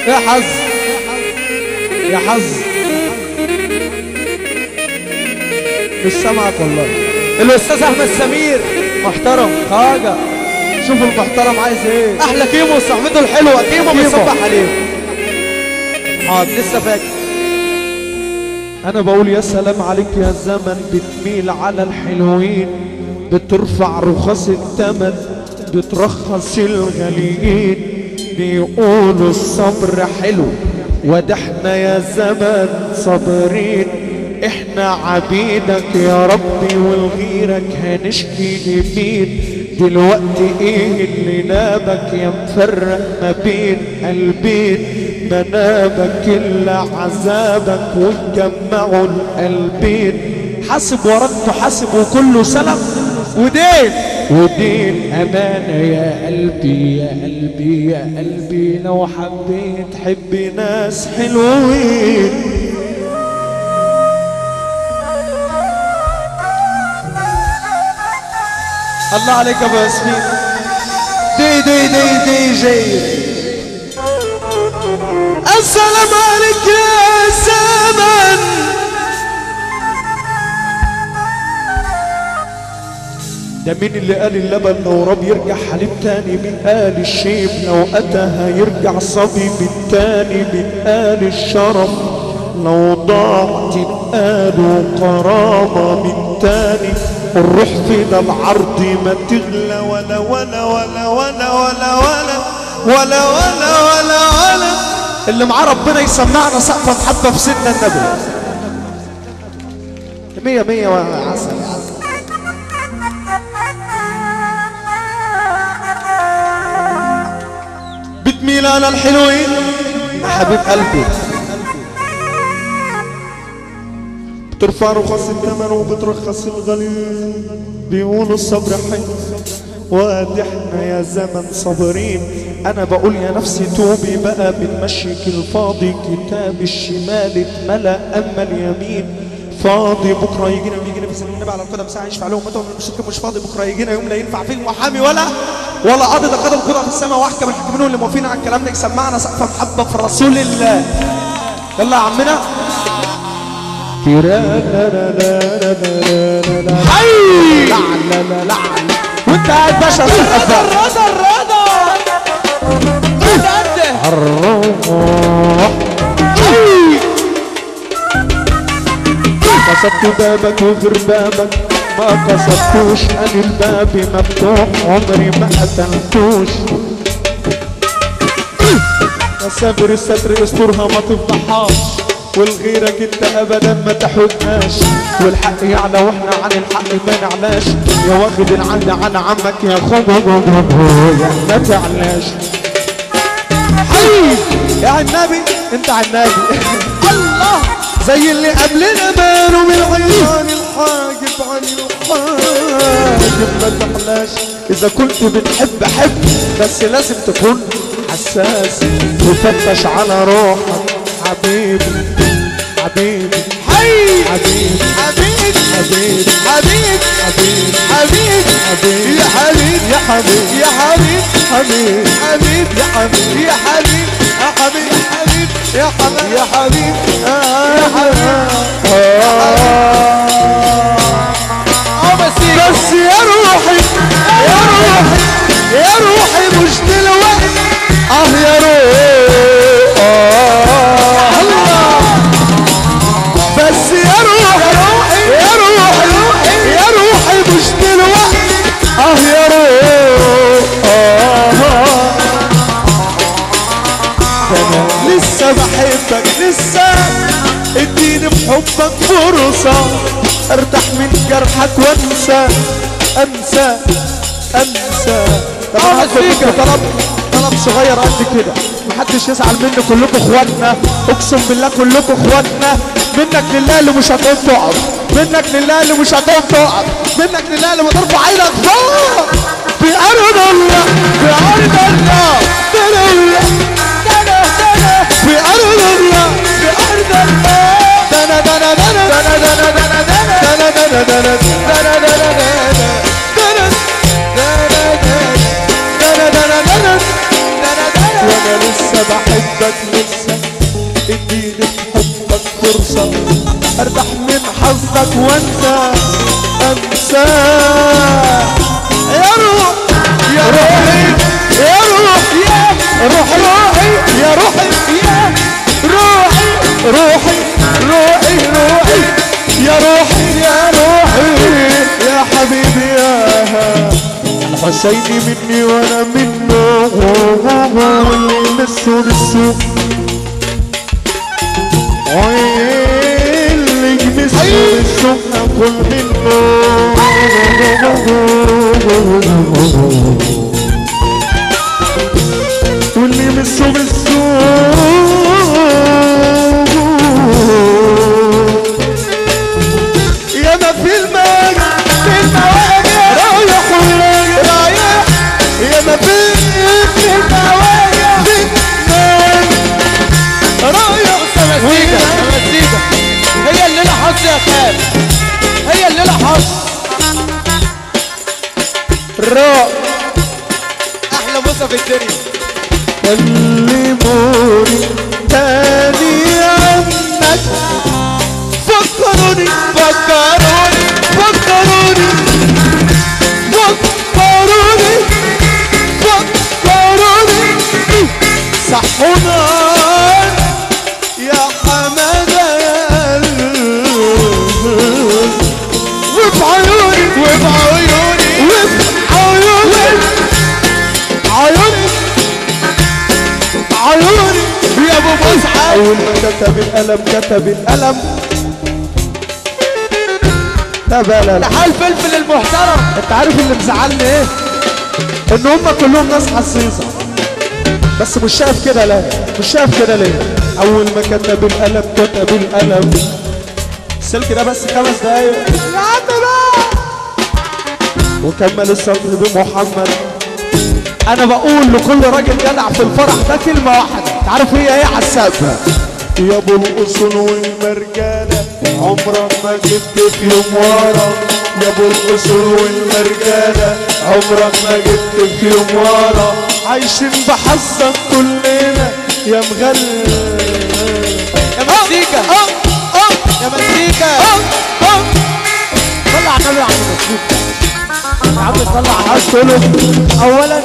يا حظ يا حظ مش سامعك والله. الاستاذ احمد سمير محترم حاجه، شوف المحترم عايز ايه. احلى كيمو وصاحبته الحلوه كيمو بيصبح عليه. حاضر لسه فاكر. انا بقول يا سلام عليك يا زمن، بتميل على الحلوين، بترفع رخص الثمن، بترخص الغاليين. بيقولوا الصبر حلو، وده احنا يا زمن صابرين. احنا عبيدك يا ربي ولغيرك هنشكي لمين؟ دلوقتي ايه اللي نابك يا مفرق ما بين قلبين؟ منابك الا عذابك وتجمعوا القلبين. حاسب ورد حاسب وكله سلام ودين ودين امانه يا قلبي يا قلبي يا قلبي. لو حبيت حب ناس حلوين. الله عليك يا ابو ياسمين. دي دي دي دي جي. السلام عليك يا زمن. ده مين اللي قال اللبن لو راب يرجع حليب تاني؟ من قال الشيب لو أتى هيرجع صبي من تاني؟ من قال الشرف لو ضاعت قالوا قرابة من تاني؟ الروح فينا العرض ما تغلى ولا ولا ولا ولا ولا ولا ولا ولا ولا ولا. اللي معاه ربنا يسمعنا سقفة محبة في سيدنا النبي. مية مية وعسل. بتميل على الحلوين حبيب قلبي، بترفع رخص الثمن وبترخص الغالي. بيقولوا الصبر حلو، وقد احنا يا زمن صابرين. انا بقول يا نفسي توبي بقى من مشيك الفاضي. كتاب الشمال اتملأ اما اليمين فاضي. بكره يجينا ويجينا في سبيل النبي على القدم ساعه يشفع لهم متى المشرك مش فاضي. بكره يجينا يوم لا ينفع فيه محامي ولا قاضي. ده قضى القضاء في السماء واحكم الحاكمين واللي موافقين على الكلام ده يسمعنا سقفه محبه في رسول الله. يلا يا عمنا. حي لعن لعن وانت قاعد باشا الرضا الرضا الروح. قصدت بابك وغير بابك ما قصدتوش. أنا الباب مفتوح عمري ما قتلتوش. مسافر الستر استرها ما تفضحهاش، والغيرك انت ابدا ما تحوجناش. والحق يعلى واحنا عن الحق ما نعلاش. يا واخد العند عن عمك يا يا ما تعلاش. حي يا عنابي انت عنابي. الله زي اللي قبلنا مالوا من العيان الحاجب عن الحاجب ما تحلاش. اذا كنت بتحب حب بس لازم تكون حساس وفتش على روحك. حبيبي حبيبي حي حبيبي حبيبي حبيبي حبيبي حبيبي حبيبي حبيبي يا حبيبي يا حبيبي يا حبيبي حبيبي حبيبي يا حبيبي يا حبيبي يا حبيبي يا حبيبي يا حبيبي يا حبيبي. بس يا روحي يا روحي يا روحي مش دلوقتي. يا روحي بس يا روحي يا روحي يا روحي مش دلوقتي. يا روحي انا لسه بحبك لسه. اديني بحبك فرصة ارتاح من جرحك وانسى انسى انسى. طلب صغير قد كده محدش يزعل مني، كلكم اخواتنا اقسم بالله كلكم اخواتنا. منك لله اللي مش هتقوم تقعد، منك لله اللي مش هتقوم تقعد، منك لله اللي ما ترفع عينك فوق. في ارض الله في ارض الله في ارض الله في ارض الله. دنا دنا دنا دنا دنا دنا دنا دنا دنا دنا دنا دنا لسه بحبك لسه، اديني في حبك فرصة ارتاح من حظك وانسى انسى. يا روح يا روحي يا روح يا روحي يا روحي يا روحي روحي روحي روحي يا روحي يا روحي يا حبيبي يا الحسيني مني وانا منه، واللي يمسه بالسوق واللي يمسه بالسوق اكل منه، واللي يمسه بالسوق يا ما في المواجع رايح ورايح يا ما في المواجع رايح. مزيكا هي الليلة حظ يا خال، هي الليلة حظ. الراء احلى موسى في الدنيا. كلموني تاني عنك، فكروني فكروني فكروني فكروني فكروني صحونا يا حمادة يا قلب، وفي عيوني وفي عيوني وفي عيوني عيوني عيوني يا ابو مسعد. اول ما كتب القلم كتب القلم لا لحال فلفل المحترم. انت عارف اللي مزعلني ايه؟ ان هم كلهم ناس حسيسه، بس مش شايف كده ليه؟ مش شايف كده ليه؟ اول ما كتب القلم كتب القلم. السلك ده بس 5 دقايق يا عم بقى، وكمل السطر بمحمد. انا بقول لكل راجل جدع في الفرح ده كلمه واحده، تعرف هي ايه على السقف؟ يا ابو الاصول والمرجانه عمرك ما جبت في يوم ورا، يا ابو الاصول والمرجانه عمرك ما جبت في يوم ورا، عايشين بحظك كلنا يا مغلب يا مزيكا يا مزيكا. طلع النبي على المزيكا يا عم، طلع. عايز تقول اولا